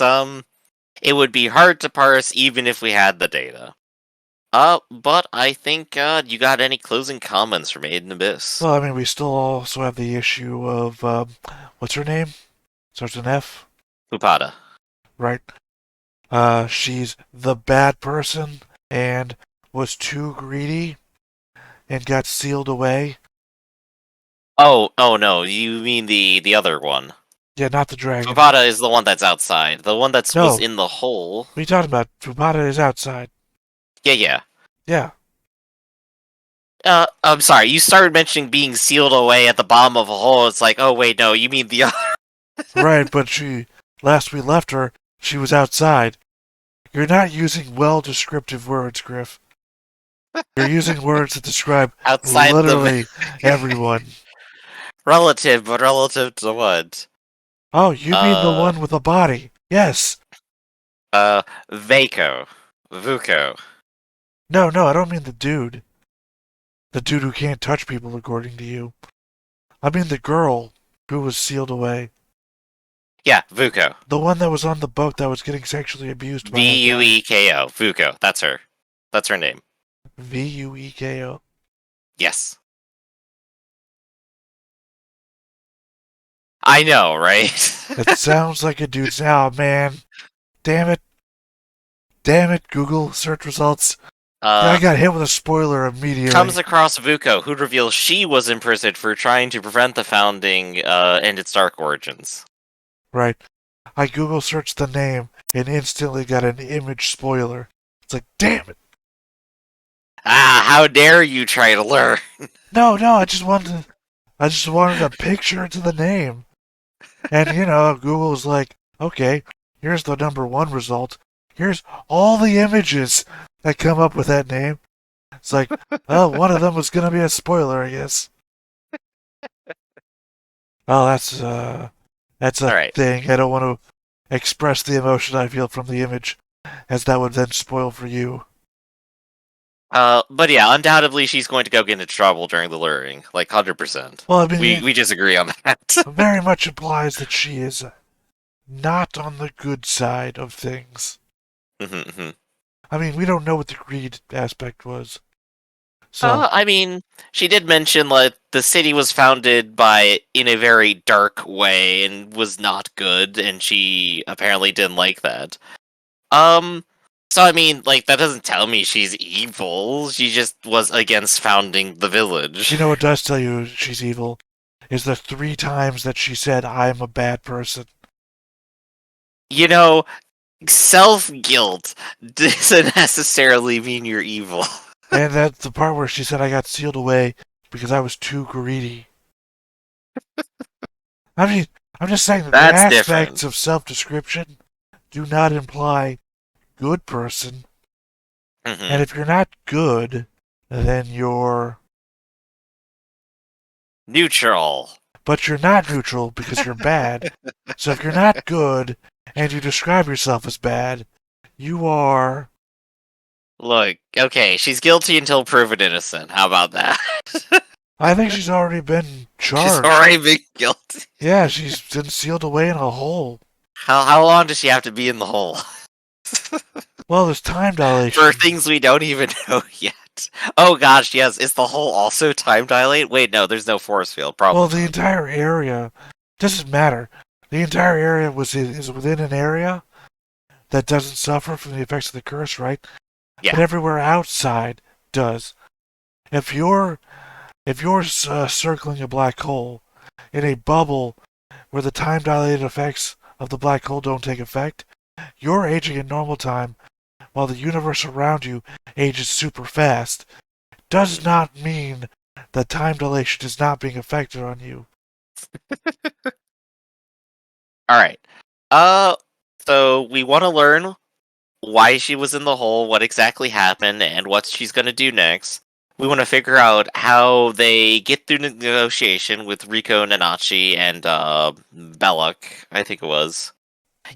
it would be hard to parse even if we had the data. But I think you got any closing comments from Aiden Abyss? Well, I mean, we still also have the issue of what's her name? Starts with an F. Fupada. Right. She's the bad person and was too greedy and got sealed away. Oh no, you mean the other one? Yeah, not the dragon. Fupada is the one that's outside. The one that's was in the hole. What are you talking about? Fupada is outside. Yeah. Yeah. I'm sorry. You started mentioning being sealed away at the bottom of a hole. It's like, oh wait, no, you mean the other. Right, but last we left her, she was outside. You're not using well-descriptive words, Griff. You're using words that describe Outside literally the everyone. relative, but relative to what? Oh, you mean the one with a body? Yes. Vaco, Vuko. No, I don't mean the dude. The dude who can't touch people, according to you. I mean the girl who was sealed away. Yeah, Vuko. The one that was on the boat that was getting sexually abused by that guy. Vueko. Vuko. That's her. That's her name. Vueko. Yes. I know, right? It sounds like a dude's. Oh, man. Damn it. Google search results. I got hit with a spoiler immediately. Comes across Vuko, who reveals she was imprisoned for trying to prevent the founding and its dark origins. Right. I Google searched the name and instantly got an image spoiler. It's like, damn it. Ah, how dare you try to learn? No, I just wanted a picture to the name. And, Google was like, okay, here's the number one result. Here's all the images that come up with that name. It's like, well, one of them was going to be a spoiler, I guess. Oh, that's a right. thing. I don't want to express the emotion I feel from the image, as that would then spoil for you. But yeah, undoubtedly she's going to go get into trouble during the luring, like 100%. Well, I mean, we disagree on that. Very much implies that she is not on the good side of things. I mean, we don't know what the greed aspect was. So, I mean, she did mention like the city was founded in a very dark way and was not good, and she apparently didn't like that. So I mean, like that doesn't tell me she's evil. She just was against founding the village. You know what does tell you she's evil? Is the 3 times that she said, I'm a bad person. Self-guilt doesn't necessarily mean you're evil. And that's the part where she said I got sealed away because I was too greedy. I mean, I'm just saying that That's the aspects different. of self-description do not imply good person. And if you're not good, then you're neutral. But you're not neutral because you're bad. So if you're not good and you describe yourself as bad, you are... Look, okay, she's guilty until proven innocent. How about that? I think she's already been charged. She's already been guilty. Yeah, she's been sealed away in a hole. How long does she have to be in the hole? Well, there's time dilation. For things we don't even know yet. Oh gosh, yes. Is the hole also time dilate? Wait, no, there's no force field. Probably. Well, the entire area doesn't matter. The entire area is within an area that doesn't suffer from the effects of the curse, right? Yeah. But everywhere outside does. If you're circling a black hole in a bubble where the time dilated effects of the black hole don't take effect, you're aging at normal time while the universe around you ages super fast. Does not mean that time dilation is not being affected on you. Alright. So we want to learn why she was in the hole, what exactly happened, and what she's going to do next. We want to figure out how they get through negotiation with Rico Nanachi and Belloc, I think it was.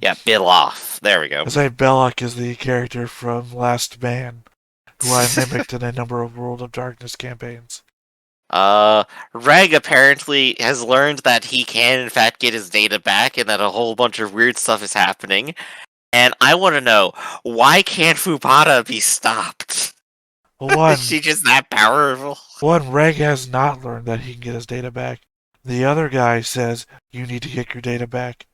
Yeah, Biloff. There we go. I say Belloc is the character from Last Man, who I mimicked in a number of World of Darkness campaigns. Reg apparently has learned that he can in fact get his data back and that a whole bunch of weird stuff is happening. And I want to know, why can't Fubata be stopped? Well, Is she just that powerful? One, Reg has not learned that he can get his data back. The other guy says, you need to get your data back.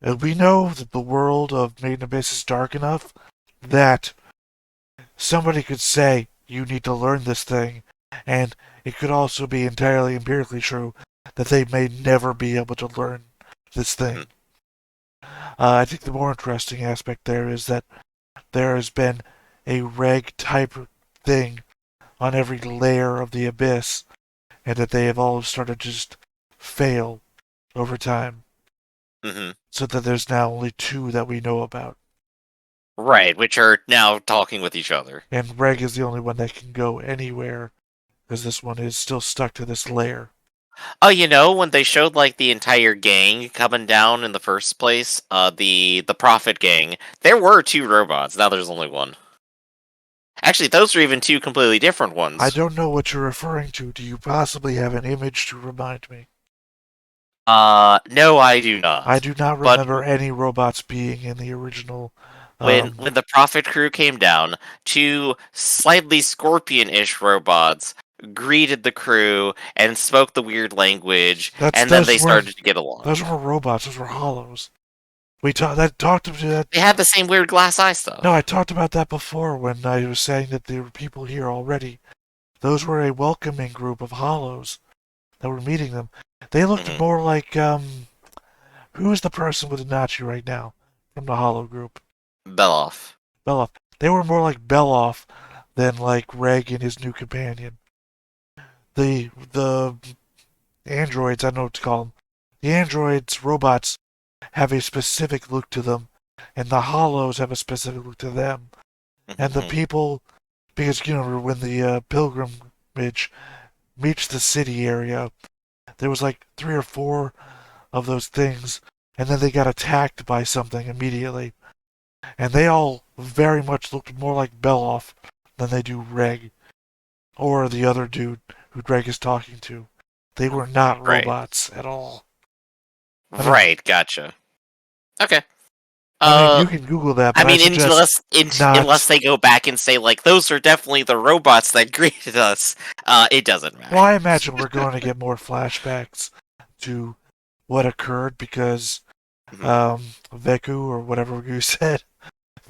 And we know that the world of Maiden Abyss is dark enough that somebody could say, you need to learn this thing, and it could also be entirely empirically true that they may never be able to learn this thing. I think the more interesting aspect there is that there has been a Reg type thing on every layer of the abyss, and that they have all started to just fail over time. Mm-hmm. So that there's now only 2 that we know about. Right, which are now talking with each other. And Reg is the only one that can go anywhere, because this one is still stuck to this layer. Oh, when they showed like the entire gang coming down in the first place, the Prophet gang, there were 2 robots. Now there's only 1. Actually, those are even 2 completely different ones. I don't know what you're referring to. Do you possibly have an image to remind me? No, I do not. I do not remember any robots being in the original. When the Prophet crew came down, 2 slightly scorpion-ish robots greeted the crew and spoke the weird language, and then they started to get along. Those weren't robots, those were hollows. We talked about that. They had the same weird glass eye stuff. No, I talked about that before when I was saying that there were people here already. Those were a welcoming group of hollows that were meeting them. They looked more like, who is the person with the Nachi right now from the hollow group? Beloff. They were more like Beloff than like Reg and his new companion. The androids, I don't know what to call them. The androids, robots, have a specific look to them, and the hollows have a specific look to them. And the people, because when the pilgrimage reached the city area, there was like 3 or 4 of those things, and then they got attacked by something immediately. And they all very much looked more like Beloff than they do Reg, or the other dude who Reg is talking to. They were not robots at all. Right, gotcha. Okay. I mean, you can Google that, but unless they go back and say, like, those are definitely the robots that greeted us, it doesn't matter. Well, I imagine we're going to get more flashbacks to what occurred because Veku, or whatever you said,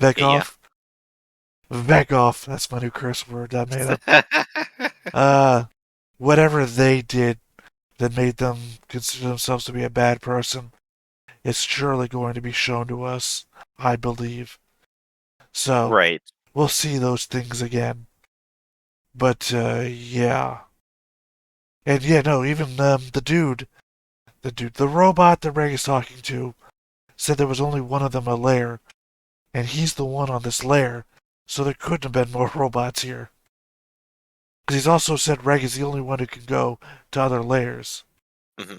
Vekov. Yeah. Vekov, that's my new curse word I made up. Whatever they did that made them consider themselves to be a bad person, it's surely going to be shown to us, I believe. So, right. We'll see those things again. But, yeah. And yeah, no, even the robot that Reg is talking to, said there was only one of them a lair, and he's the one on this lair, so there couldn't have been more robots here. Because he's also said Reg is the only one who can go to other layers. Mm-hmm.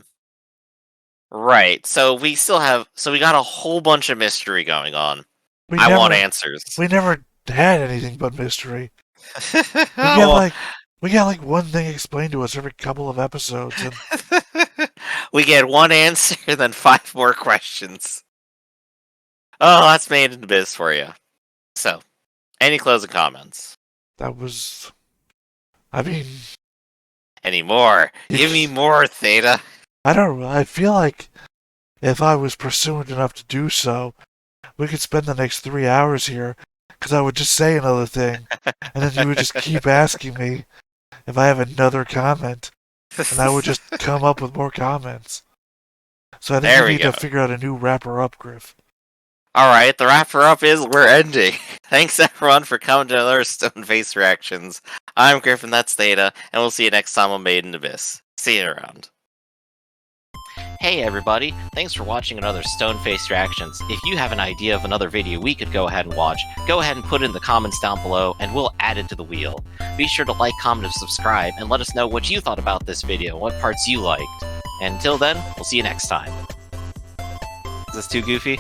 Right, so we got a whole bunch of mystery going on. I want answers. We never had anything but mystery. We get like one thing explained to us every couple of episodes. And we get one answer, then 5 more questions. Oh, that's Made in Abyss for you. So, any closing comments? Any more? Give me more, Theta. I don't know. I feel like if I was pursuant enough to do so, we could spend the next 3 hours here, because I would just say another thing, and then you would just keep asking me if I have another comment, and I would just come up with more comments. So I think we need to figure out a new wrapper-up, Griff. Alright, the wrapper-up is we're ending. Thanks everyone for coming to another Stone Face Reactions. I'm Griffin, that's Theta, and we'll see you next time on Made in Abyss. See you around. Hey everybody, thanks for watching another Stone Face Reactions. If you have an idea of another video we could go ahead and watch, go ahead and put it in the comments down below and we'll add it to the wheel. Be sure to like, comment, and subscribe, and let us know what you thought about this video and what parts you liked. And until then, we'll see you next time. Is this too goofy?